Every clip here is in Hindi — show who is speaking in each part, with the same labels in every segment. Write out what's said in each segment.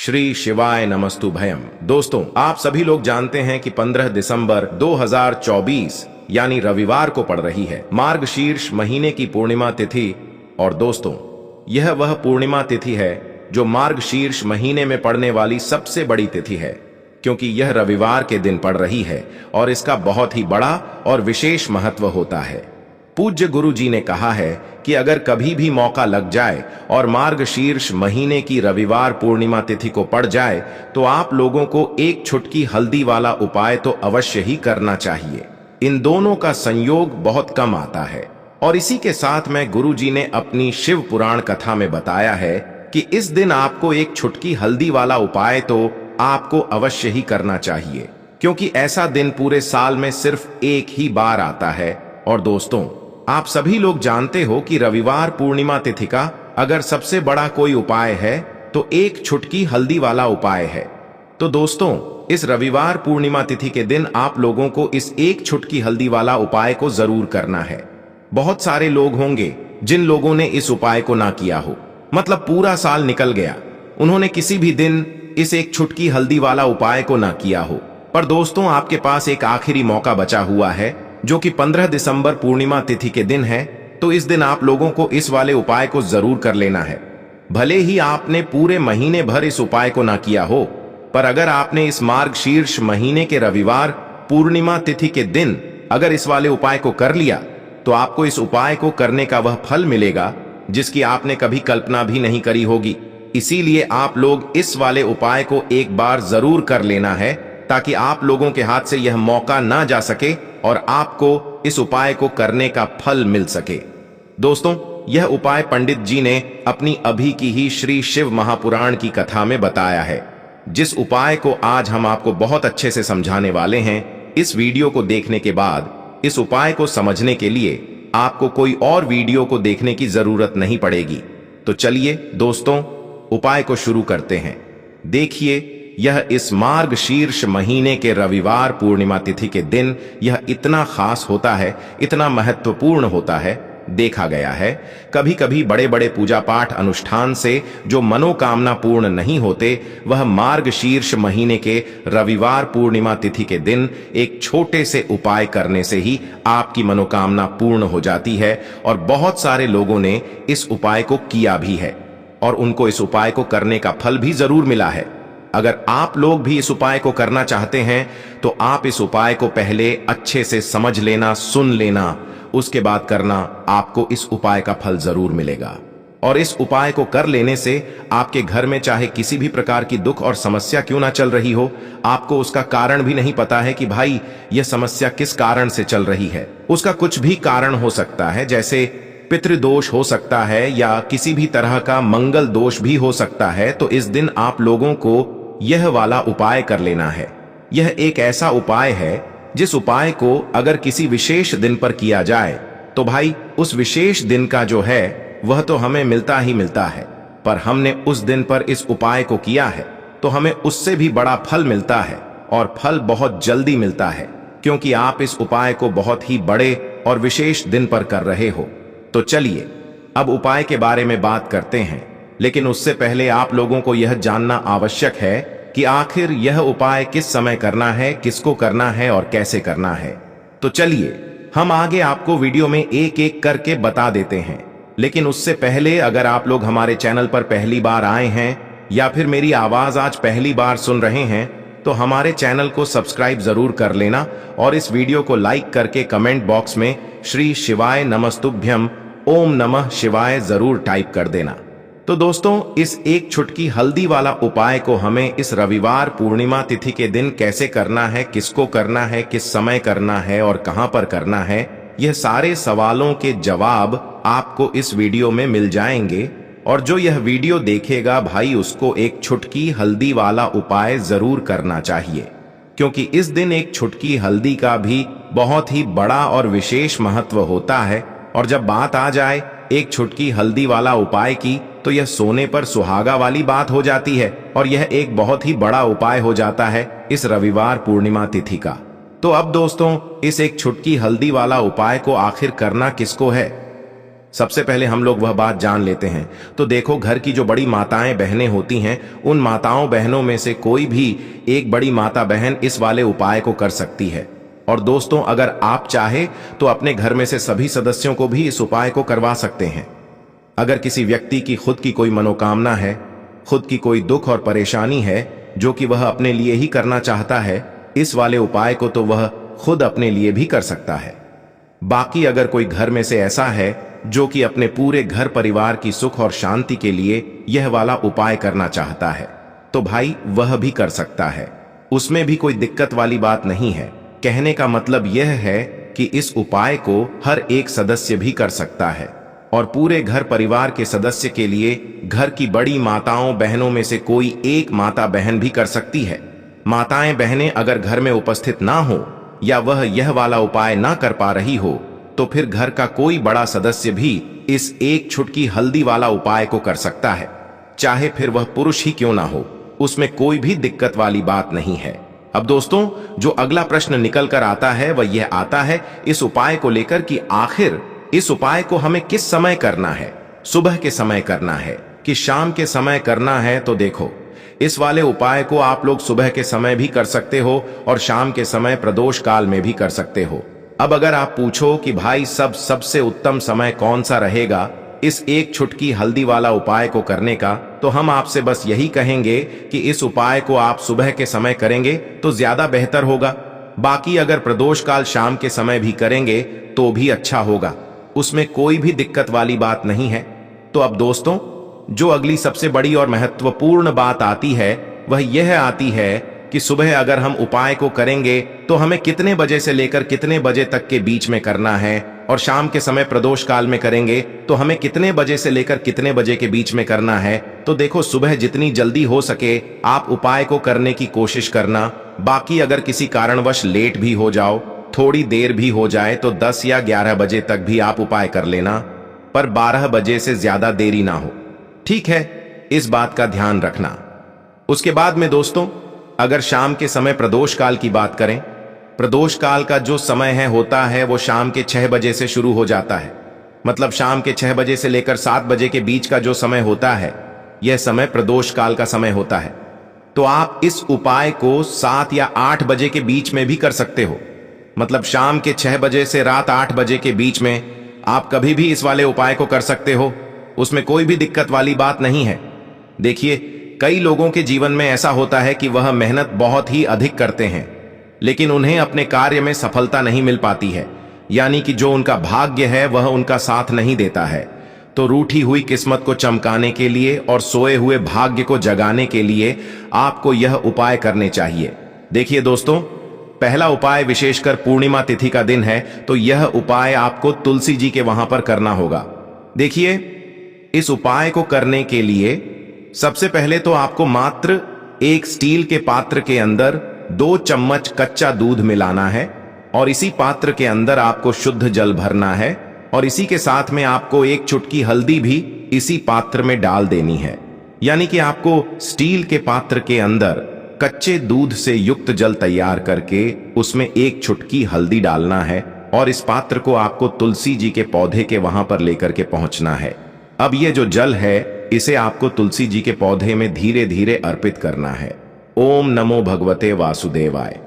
Speaker 1: श्री शिवाय नमस्तु भयम। दोस्तों, आप सभी लोग जानते हैं कि 15 दिसंबर 2024 यानी रविवार को पड़ रही है मार्गशीर्ष महीने की पूर्णिमा तिथि। और दोस्तों, यह वह पूर्णिमा तिथि है जो मार्गशीर्ष महीने में पड़ने वाली सबसे बड़ी तिथि है, क्योंकि यह रविवार के दिन पड़ रही है और इसका बहुत ही बड़ा और विशेष महत्व होता है। पूज्य गुरु जी ने कहा है कि अगर कभी भी मौका लग जाए और मार्गशीर्ष महीने की रविवार पूर्णिमा तिथि को पड़ जाए तो आप लोगों को एक छुटकी हल्दी वाला उपाय तो अवश्य ही करना चाहिए। इन दोनों का संयोग बहुत कम आता है। और इसी के साथ में गुरु जी ने अपनी शिव पुराण कथा में बताया है कि इस दिन आपको एक छुटकी हल्दी वाला उपाय तो आपको अवश्य ही करना चाहिए, क्योंकि ऐसा दिन पूरे साल में सिर्फ एक ही बार आता है। और दोस्तों, आप सभी लोग जानते हो कि रविवार पूर्णिमा तिथि का अगर सबसे बड़ा कोई उपाय है तो एक छुटकी हल्दी वाला उपाय है। तो दोस्तों, इस रविवार पूर्णिमा तिथि के दिन आप लोगों को इस एक छुटकी हल्दी वाला उपाय को जरूर करना है। बहुत सारे लोग होंगे जिन लोगों ने इस उपाय को ना किया हो, मतलब पूरा साल निकल गया, उन्होंने किसी भी दिन इस एक छुटकी हल्दी वाला उपाय को ना किया हो। पर दोस्तों, आपके पास एक आखिरी मौका बचा हुआ है जो कि 15 दिसंबर पूर्णिमा तिथि के दिन है। तो इस दिन आप लोगों को इस वाले उपाय को जरूर कर लेना है। भले ही आपने पूरे महीने भर इस उपाय को ना किया हो, पर अगर आपने इस मार्गशीर्ष महीने के रविवार पूर्णिमा तिथि के दिन अगर इस वाले उपाय को कर लिया तो आपको इस उपाय को करने का वह फल मिलेगा जिसकी आपने कभी कल्पना भी नहीं करी होगी। इसीलिए आप लोग इस वाले उपाय को एक बार जरूर कर लेना है, ताकि आप लोगों के हाथ से यह मौका ना जा सके और आपको इस उपाय को करने का फल मिल सके। दोस्तों, यह उपाय पंडित जी ने अपनी अभी की ही श्री शिव महापुराण की कथा में बताया है, जिस उपाय को आज हम आपको बहुत अच्छे से समझाने वाले हैं। इस वीडियो को देखने के बाद इस उपाय को समझने के लिए आपको कोई और वीडियो को देखने की जरूरत नहीं पड़ेगी। तो चलिए दोस्तों, उपाय को शुरू करते हैं। देखिए, यह इस मार्गशीर्ष महीने के रविवार पूर्णिमा तिथि के दिन यह इतना खास होता है, इतना महत्वपूर्ण होता है। देखा गया है कभी कभी बड़े बड़े पूजा पाठ अनुष्ठान से जो मनोकामना पूर्ण नहीं होते, वह मार्गशीर्ष महीने के रविवार पूर्णिमा तिथि के दिन एक छोटे से उपाय करने से ही आपकी मनोकामना पूर्ण हो जाती है। और बहुत सारे लोगों ने इस उपाय को किया भी है और उनको इस उपाय को करने का फल भी जरूर मिला है। अगर आप लोग भी इस उपाय को करना चाहते हैं तो आप इस उपाय को पहले अच्छे से समझ लेना, सुन लेना, उसके बाद करना। आपको इस उपाय का फल जरूर मिलेगा। और इस उपाय को कर लेने से आपके घर में चाहे किसी भी प्रकार की दुख और समस्या क्यों ना चल रही हो, आपको उसका कारण भी नहीं पता है कि भाई यह समस्या किस कारण से चल रही है। उसका कुछ भी कारण हो सकता है, जैसे पितृदोष हो सकता है या किसी भी तरह का मंगल दोष भी हो सकता है। तो इस दिन आप लोगों को यह वाला उपाय कर लेना है। यह एक ऐसा उपाय है जिस उपाय को अगर किसी विशेष दिन पर किया जाए तो भाई उस विशेष दिन का जो है वह तो हमें मिलता ही मिलता है, पर हमने उस दिन पर इस उपाय को किया है तो हमें उससे भी बड़ा फल मिलता है, और फल बहुत जल्दी मिलता है, क्योंकि आप इस उपाय को बहुत ही बड़े और विशेष दिन पर कर रहे हो। तो चलिए अब उपाय के बारे में बात करते हैं, लेकिन उससे पहले आप लोगों को यह जानना आवश्यक है कि आखिर यह उपाय किस समय करना है, किसको करना है और कैसे करना है। तो चलिए हम आगे आपको वीडियो में एक एक करके बता देते हैं। लेकिन उससे पहले अगर आप लोग हमारे चैनल पर पहली बार आए हैं या फिर मेरी आवाज आज पहली बार सुन रहे हैं तो हमारे चैनल को सब्सक्राइब जरूर कर लेना और इस वीडियो को लाइक करके कमेंट बॉक्स में श्री शिवाय नमस्तुभ्यम ओम नमः शिवाय जरूर टाइप कर देना। तो दोस्तों, इस एक छुटकी हल्दी वाला उपाय को हमें इस रविवार पूर्णिमा तिथि के दिन कैसे करना है, किसको करना है, किस समय करना है और कहां पर करना है, यह सारे सवालों के जवाब आपको इस वीडियो में मिल जाएंगे। और जो यह वीडियो देखेगा भाई, उसको एक छुटकी हल्दी वाला उपाय जरूर करना चाहिए, क्योंकि इस दिन एक छुटकी हल्दी का भी बहुत ही बड़ा और विशेष महत्व होता है। और जब बात आ जाए एक छुटकी हल्दी वाला उपाय की, तो यह सोने पर सुहागा वाली बात हो जाती है और यह एक बहुत ही बड़ा उपाय हो जाता है इस रविवार पूर्णिमा तिथि का। तो अब दोस्तों, इस एक छुटकी हल्दी वाला उपाय को आखिर करना किसको है? सबसे पहले हम लोग वह बात जान लेते हैं। तो देखो, घर की जो बड़ी माताएं बहनें होती हैं, उन माताओं बहनों में से कोई भी एक बड़ी माता बहन इस वाले उपाय को कर सकती है। और दोस्तों, अगर आप चाहे तो अपने घर में से सभी सदस्यों को भी इस उपाय को करवा सकते हैं। अगर किसी व्यक्ति की खुद की कोई मनोकामना है, खुद की कोई दुख और परेशानी है जो कि वह अपने लिए ही करना चाहता है, इस वाले उपाय को तो वह खुद अपने लिए भी कर सकता है। बाकी अगर कोई घर में से ऐसा है जो कि अपने पूरे घर परिवार की सुख और शांति के लिए यह वाला उपाय करना चाहता है, तो भाई वह भी कर सकता है। उसमें भी कोई दिक्कत वाली बात नहीं है। कहने का मतलब यह है कि इस उपाय को हर एक सदस्य भी कर सकता है और पूरे घर परिवार के सदस्य के लिए घर की बड़ी माताओं बहनों में से कोई एक माता बहन भी कर सकती है। माताएं बहनें अगर घर में उपस्थित ना हो या वह यह वाला उपाय ना कर पा रही हो, तो फिर घर का कोई बड़ा सदस्य भी इस एक छुटकी हल्दी वाला उपाय को कर सकता है, चाहे फिर वह पुरुष ही क्यों ना हो। उसमें कोई भी दिक्कत वाली बात नहीं है। अब दोस्तों, जो अगला प्रश्न निकल कर आता है वह यह आता है इस उपाय को लेकर कि आखिर इस उपाय को हमें किस समय करना है, सुबह के समय करना है कि शाम के समय करना है। तो देखो, इस वाले उपाय को आप लोग सुबह के समय भी कर सकते हो और शाम के समय प्रदोष काल में भी कर सकते हो। अब अगर आप पूछो कि भाई सबसे उत्तम समय कौन सा रहेगा इस एक छुटकी हल्दी वाला उपाय को करने का, तो हम आपसे बस यही कहेंगे कि इस उपाय को आप सुबह के समय करेंगे तो ज्यादा बेहतर होगा। बाकी अगर प्रदोष काल शाम के समय भी करेंगे तो भी अच्छा होगा, उसमें कोई भी दिक्कत वाली बात नहीं है। तो अब दोस्तों, जो अगली सबसे बड़ी और महत्वपूर्ण बात आती है वह यह आती है कि सुबह अगर हम उपाय को करेंगे तो हमें कितने बजे से लेकर कितने बजे तक के बीच में करना है, और शाम के समय प्रदोष काल में करेंगे तो हमें कितने बजे से लेकर कितने बजे के बीच में करना है। तो देखो, सुबह जितनी जल्दी हो सके आप उपाय को करने की कोशिश करना। बाकी अगर किसी कारणवश लेट भी हो जाओ, थोड़ी देर भी हो जाए, तो 10 या 11 बजे तक भी आप उपाय कर लेना, पर 12 बजे से ज्यादा देरी ना हो। ठीक है, इस बात का ध्यान रखना। उसके बाद में दोस्तों, अगर शाम के समय प्रदोष काल की बात करें, प्रदोष काल का जो समय होता है वो शाम के 6 बजे से शुरू हो जाता है। मतलब शाम के 6 बजे से लेकर 7 बजे के बीच का जो समय होता है, यह समय प्रदोष काल का समय होता है। तो आप इस उपाय को 7 या 8 बजे के बीच में भी कर सकते हो। मतलब शाम के 6 बजे से रात 8 बजे के बीच में आप कभी भी इस वाले उपाय को कर सकते हो, उसमें कोई भी दिक्कत वाली बात नहीं है। देखिए, कई लोगों के जीवन में ऐसा होता है कि वह मेहनत बहुत ही अधिक करते हैं, लेकिन उन्हें अपने कार्य में सफलता नहीं मिल पाती है, यानी कि जो उनका भाग्य है वह उनका साथ नहीं देता है। तो रूठी हुई किस्मत को चमकाने के लिए और सोए हुए भाग्य को जगाने के लिए आपको यह उपाय करने चाहिए। देखिए दोस्तों, पहला उपाय विशेषकर पूर्णिमा तिथि का दिन है, तो यह उपाय आपको तुलसी जी के वहां पर करना होगा। देखिए, इस उपाय को करने के लिए सबसे पहले तो आपको मात्र एक स्टील के पात्र के अंदर 2 चम्मच कच्चा दूध मिलाना है और इसी पात्र के अंदर आपको शुद्ध जल भरना है और इसी के साथ में आपको एक चुटकी हल्दी भी इसी पात्र में डाल देनी है। यानी कि आपको स्टील के पात्र के अंदर कच्चे दूध से युक्त जल तैयार करके उसमें एक चुटकी हल्दी डालना है और इस पात्र को आपको तुलसी जी के पौधे के वहां पर लेकर के पहुंचना है। अब ये जो जल है इसे आपको तुलसी जी के पौधे में धीरे धीरे अर्पित करना है। ओम नमो भगवते वासुदेवाय,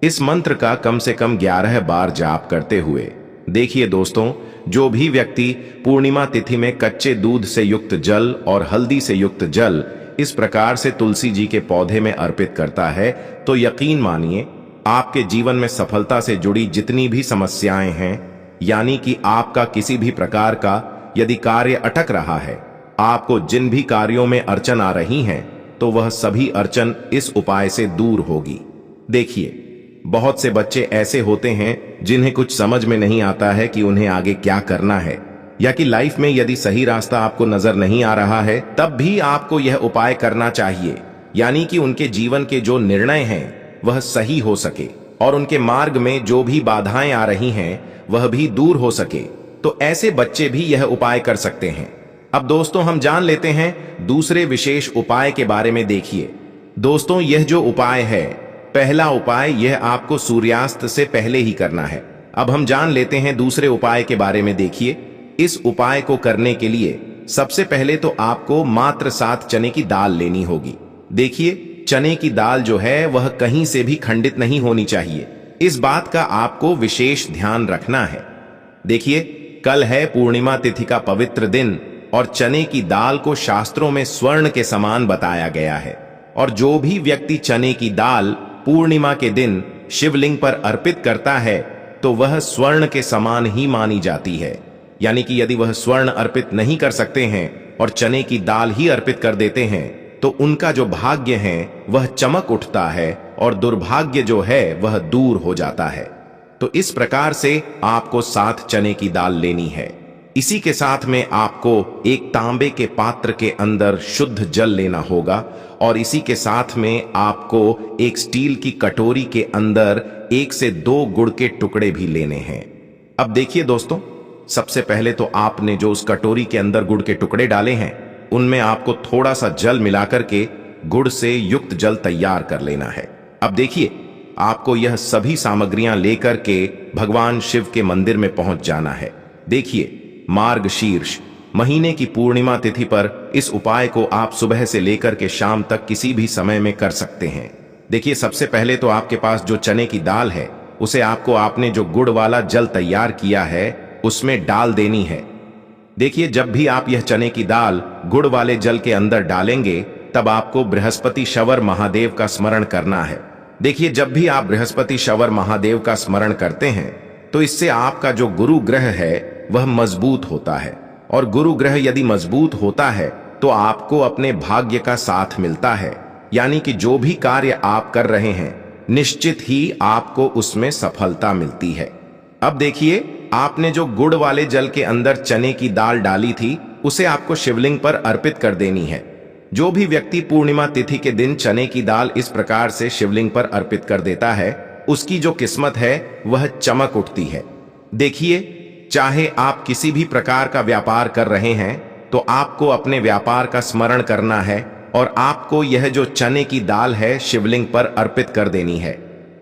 Speaker 1: इस मंत्र का कम से कम 11 बार जाप करते हुए, देखिए दोस्तों, जो भी व्यक्ति पूर्णिमा तिथि में कच्चे दूध से युक्त जल और हल्दी से युक्त जल इस प्रकार से तुलसी जी के पौधे में अर्पित करता है, तो यकीन मानिए आपके जीवन में सफलता से जुड़ी जितनी भी समस्याएं हैं, यानी कि आपका किसी भी प्रकार का यदि कार्य अटक रहा है, आपको जिन भी कार्यों में अड़चन आ रही हैं, तो वह सभी अड़चन इस उपाय से दूर होगी। देखिए, बहुत से बच्चे ऐसे होते हैं जिन्हें कुछ समझ में नहीं आता है कि उन्हें आगे क्या करना है, या कि लाइफ में यदि सही रास्ता आपको नजर नहीं आ रहा है, तब भी आपको यह उपाय करना चाहिए, यानी कि उनके जीवन के जो निर्णय हैं वह सही हो सके और उनके मार्ग में जो भी बाधाएं आ रही हैं वह भी दूर हो सके। तो ऐसे बच्चे भी यह उपाय कर सकते हैं। अब दोस्तों, हम जान लेते हैं दूसरे विशेष उपाय के बारे में। देखिए दोस्तों, यह जो उपाय है, पहला उपाय, यह आपको सूर्यास्त से पहले ही करना है। अब हम जान लेते हैं दूसरे उपाय के बारे में। देखिए, इस उपाय को करने के लिए सबसे पहले तो आपको मात्र 7 चने की दाल लेनी होगी। देखिए, चने की दाल जो है वह कहीं से भी खंडित नहीं होनी चाहिए। इस बात का आपको विशेष ध्यान रखना है। देखिए, कल है पूर्णिमा तिथि का पवित्र दिन और चने की दाल को शास्त्रों में स्वर्ण के समान बताया गया है। और जो भी व्यक्ति चने की दाल पूर्णिमा के दिन शिवलिंग पर अर्पित करता है तो वह स्वर्ण के समान ही मानी जाती है। यानी कि यदि वह स्वर्ण अर्पित नहीं कर सकते हैं और चने की दाल ही अर्पित कर देते हैं तो उनका जो भाग्य है वह चमक उठता है और दुर्भाग्य जो है वह दूर हो जाता है। तो इस प्रकार से आपको 7 चने की दाल लेनी है। इसी के साथ में आपको एक तांबे के पात्र के अंदर शुद्ध जल लेना होगा और इसी के साथ में आपको एक स्टील की कटोरी के अंदर 1 से 2 गुड़ के टुकड़े भी लेने हैं। अब देखिए दोस्तों, सबसे पहले तो आपने जो उस कटोरी के अंदर गुड़ के टुकड़े डाले हैं उनमें आपको थोड़ा सा जल मिलाकर के गुड़ से युक्त जल तैयार कर लेना है। अब देखिए, आपको यह सभी सामग्रियां लेकर के भगवान शिव के मंदिर में पहुंच जाना है। देखिए, मार्गशीर्ष महीने की पूर्णिमा तिथि पर इस उपाय को आप सुबह से लेकर के शाम तक किसी भी समय में कर सकते हैं। देखिए, सबसे पहले तो आपके पास जो चने की दाल है उसे आपने जो गुड़ वाला जल तैयार किया है उसमें डाल देनी है। देखिए, जब भी आप यह चने की दाल गुड़ वाले जल के अंदर डालेंगे तब आपको बृहस्पति शवर महादेव का स्मरण करना है। देखिए, जब भी आप बृहस्पति शवर महादेव का स्मरण करते हैं तो इससे आपका जो गुरु ग्रह है वह मजबूत होता है और गुरु ग्रह यदि मजबूत होता है तो आपको अपने भाग्य का साथ मिलता है। यानी कि जो भी कार्य आप कर रहे हैं निश्चित ही आपको उसमें सफलता मिलती है। अब देखिए, आपने जो गुड़ वाले जल के अंदर चने की दाल डाली थी उसे आपको शिवलिंग पर अर्पित कर देनी है। जो भी व्यक्ति पूर्णिमा तिथि के दिन चने की दाल इस प्रकार से शिवलिंग पर अर्पित कर देता है उसकी जो किस्मत है वह चमक उठती है। देखिए, चाहे आप किसी भी प्रकार का व्यापार कर रहे हैं तो आपको अपने व्यापार का स्मरण करना है और आपको यह जो चने की दाल है शिवलिंग पर अर्पित कर देनी है।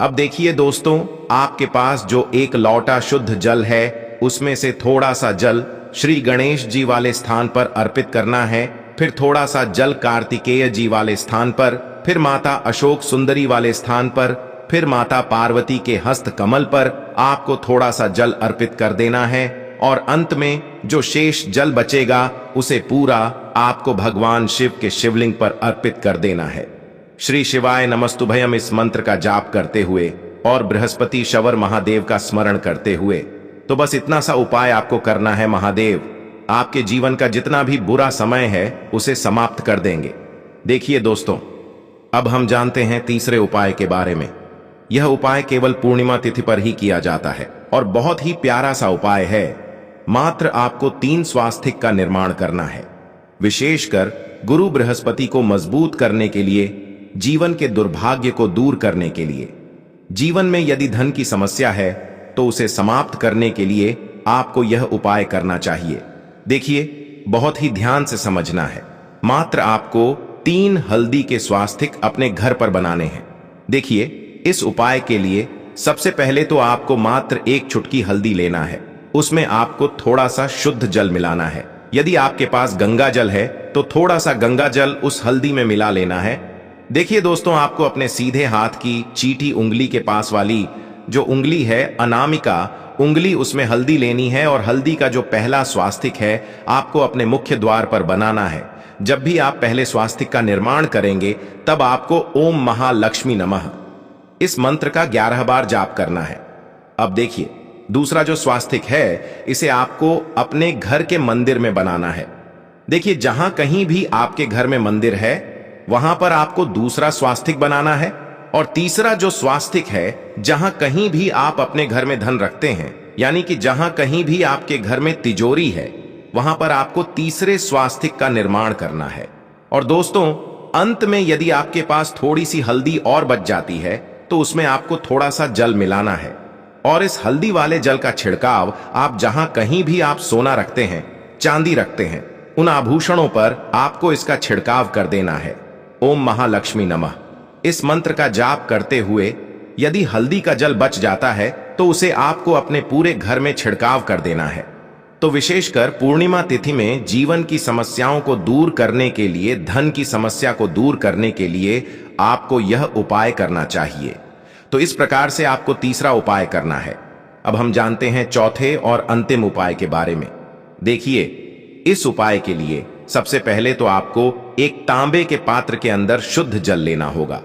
Speaker 1: अब देखिए दोस्तों, आपके पास जो एक लौटा शुद्ध जल है उसमें से थोड़ा सा जल श्री गणेश जी वाले स्थान पर अर्पित करना है, फिर थोड़ा सा जल कार्तिकेय जी वाले स्थान पर, फिर माता अशोक सुंदरी वाले स्थान पर, फिर माता पार्वती के हस्त कमल पर आपको थोड़ा सा जल अर्पित कर देना है और अंत में जो शेष जल बचेगा उसे पूरा आपको भगवान शिव के शिवलिंग पर अर्पित कर देना है। श्री शिवाय नमस्तुभयम इस मंत्र का जाप करते हुए और बृहस्पति शवर महादेव का स्मरण करते हुए तो बस इतना सा उपाय आपको करना है। महादेव आपके जीवन का जितना भी बुरा समय है उसे समाप्त कर देंगे। देखिए दोस्तों, अब हम जानते हैं तीसरे उपाय के बारे में। यह उपाय केवल पूर्णिमा तिथि पर ही किया जाता है और बहुत ही प्यारा सा उपाय है। मात्र आपको 3 स्वास्तिक का निर्माण करना है। विशेषकर गुरु बृहस्पति को मजबूत करने के लिए, जीवन के दुर्भाग्य को दूर करने के लिए, जीवन में यदि धन की समस्या है तो उसे समाप्त करने के लिए आपको यह उपाय करना चाहिए। देखिए, बहुत ही ध्यान से समझना है। मात्र आपको 3 हल्दी के स्वास्तिक अपने घर पर बनाने हैं। देखिए, इस उपाय के लिए सबसे पहले तो आपको मात्र 1 चुटकी हल्दी लेना है। उसमें आपको थोड़ा सा शुद्ध जल मिलाना है। यदि आपके पास गंगा जल है तो थोड़ा सा गंगा जल उस हल्दी में मिला लेना है। देखिए दोस्तों, आपको अपने सीधे हाथ की चीटी उंगली के पास वाली जो उंगली है अनामिका उंगली, उसमें हल्दी लेनी है और हल्दी का जो पहला स्वास्तिक है आपको अपने मुख्य द्वार पर बनाना है। जब भी आप पहले स्वास्तिक का निर्माण करेंगे तब आपको ओम महालक्ष्मी नमः इस मंत्र का 11 बार जाप करना है। अब देखिए, दूसरा जो स्वास्तिक है इसे आपको अपने घर के मंदिर में बनाना है। देखिए, जहां कहीं भी आपके घर में मंदिर है वहां पर आपको दूसरा स्वास्तिक बनाना है। और तीसरा जो स्वास्तिक है, जहां कहीं भी आप अपने घर में धन रखते हैं, यानी कि जहां कहीं भी आपके घर में तिजोरी है, वहां पर आपको तीसरे स्वास्तिक का निर्माण करना है। और दोस्तों, अंत में यदि आपके पास थोड़ी सी हल्दी और बच जाती है तो उसमें आपको थोड़ा सा जल मिलाना है और इस हल्दी वाले जल का छिड़काव आप जहां कहीं भी आप सोना रखते हैं, चांदी रखते हैं, उन आभूषणों पर आपको इसका छिड़काव कर देना है। ओम महालक्ष्मी नमः इस मंत्र का जाप करते हुए यदि हल्दी का जल बच जाता है तो उसे आपको अपने पूरे घर में छिड़काव कर देना है। तो विशेषकर पूर्णिमा तिथि में जीवन की समस्याओं को दूर करने के लिए, धन की समस्या को दूर करने के लिए आपको यह उपाय करना चाहिए। तो इस प्रकार से आपको तीसरा उपाय करना है। अब हम जानते हैं चौथे और अंतिम उपाय के बारे में। देखिए, इस उपाय के लिए सबसे पहले तो आपको एक तांबे के पात्र के अंदर शुद्ध जल लेना होगा।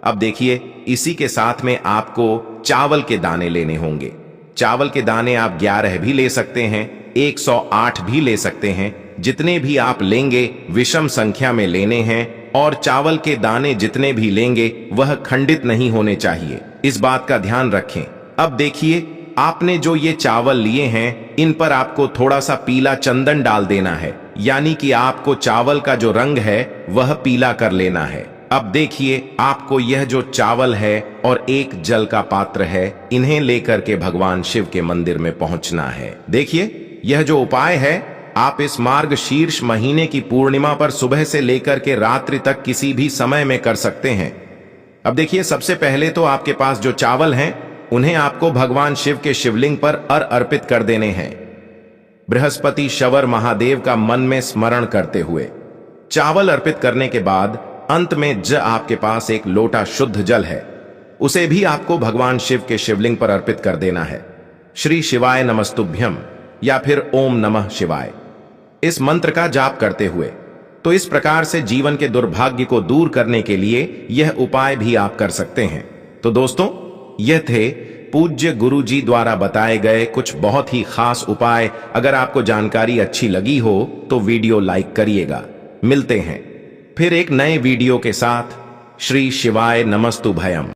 Speaker 1: अब देखिए, इसी के साथ में आपको चावल के दाने लेने होंगे। चावल के दाने आप 11 भी ले सकते हैं, 108 भी ले सकते हैं। जितने भी आप लेंगे विषम संख्या में लेने हैं, और चावल के दाने जितने भी लेंगे वह खंडित नहीं होने चाहिए, इस बात का ध्यान रखें। अब देखिए, आपने जो ये चावल लिए हैं, इन पर आपको थोड़ा सा पीला चंदन डाल देना है, यानी कि आपको चावल का जो रंग है वह पीला कर लेना है। अब देखिए, आपको यह जो चावल है और एक जल का पात्र है, इन्हें लेकर के भगवान शिव के मंदिर में पहुंचना है। देखिए, यह जो उपाय है आप इस मार्गशीर्ष महीने की पूर्णिमा पर सुबह से लेकर के रात्रि तक किसी भी समय में कर सकते हैं। अब देखिए, सबसे पहले तो आपके पास जो चावल हैं उन्हें आपको भगवान शिव के शिवलिंग पर अर्पित कर देने हैं। बृहस्पति शवर महादेव का मन में स्मरण करते हुए चावल अर्पित करने के बाद अंत में आपके पास एक लोटा शुद्ध जल है, उसे भी आपको भगवान शिव के शिवलिंग पर अर्पित कर देना है। श्री शिवाय नमस्तुभ्यम या फिर ओम नमः शिवाय, इस मंत्र का जाप करते हुए। तो इस प्रकार से जीवन के दुर्भाग्य को दूर करने के लिए यह उपाय भी आप कर सकते हैं। तो दोस्तों, यह थे पूज्य गुरु जी द्वारा बताए गए कुछ बहुत ही खास उपाय। अगर आपको जानकारी अच्छी लगी हो तो वीडियो लाइक करिएगा। मिलते हैं फिर एक नए वीडियो के साथ। श्री शिवाय नमस्तुभयम।